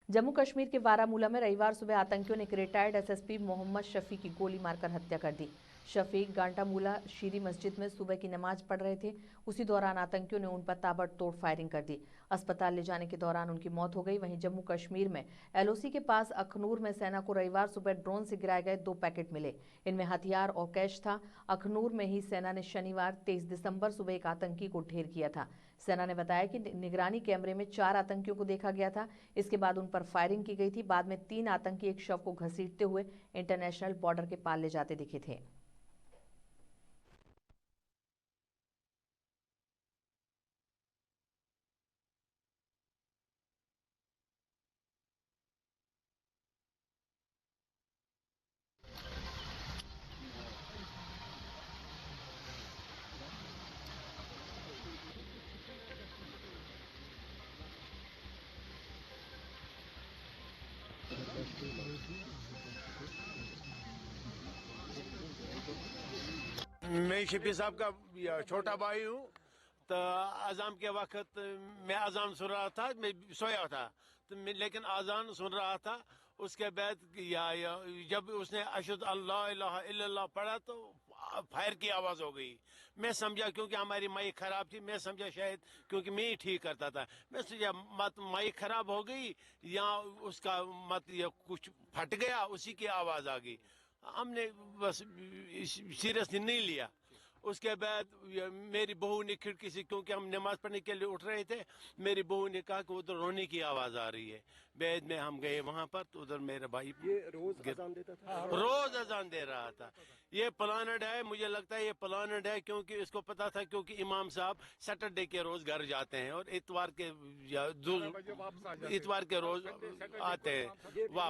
जम्मू कश्मीर के बारामूला में रविवार सुबह आतंकियों ने एक रिटायर्ड एसएसपी मोहम्मद शफी की गोली मारकर हत्या कर दी। शफी गांटामूला शीरी मस्जिद में सुबह की नमाज पढ़ रहे थे। उसी दौरान आतंकियों ने उन पर ताबड़तोड़ फायरिंग कर दी। अस्पताल ले जाने के दौरान उनकी मौत हो गई। वहीं जम्मू कश्मीर में एलओसी के पास अखनूर में सेना को रविवार सुबह ड्रोन से गिराए गए 2 पैकेट मिले। इनमें हथियार और कैश था। अखनूर में ही सेना ने शनिवार 23 दिसंबर सुबह एक आतंकी को ढेर किया था। सेना ने बताया कि निगरानी कैमरे में 4 आतंकियों को देखा गया था। इसके बाद उन पर फायरिंग की गई थी। बाद में 3 आतंकी एक शव को घसीटते हुए इंटरनेशनल बॉर्डर के पार ले जाते दिखे थे। मैं शफी साहब का छोटा भाई हूँ। तो अजान के वक्त मैं अजान सुन रहा था, मैं सोया था तो लेकिन अजान सुन रहा था। उसके बाद जब उसने अशहदु अल्ला इलाहा इल्लल्लाह पढ़ा तो फायर की आवाज़ हो गई। मैं समझा क्योंकि हमारी माइक ख़राब थी, मैं समझा शायद क्योंकि मैं ही ठीक करता था, मैं समझा मत माइक ख़राब हो गई या उसका मत या कुछ फट गया, उसी की आवाज़ आ गई। हमने बस सीरियसली नहीं लिया। उसके बाद मेरी बहू ने खिड़की से, क्योंकि हम नमाज पढ़ने के लिए उठ रहे थे, मेरी बहू ने कहा कि उधर रोने की आवाज़ आ रही है। बाद में हम गए वहाँ पर तो उधर मेरा भाई ये रोज अजान देता था, रोज अजान दे रहा था। ये प्लानड है, मुझे लगता है ये प्लानड है, क्योंकि इसको पता था क्योंकि इमाम साहब सैटरडे के रोज घर जाते हैं और इतवार के रोज आते हैं वापस।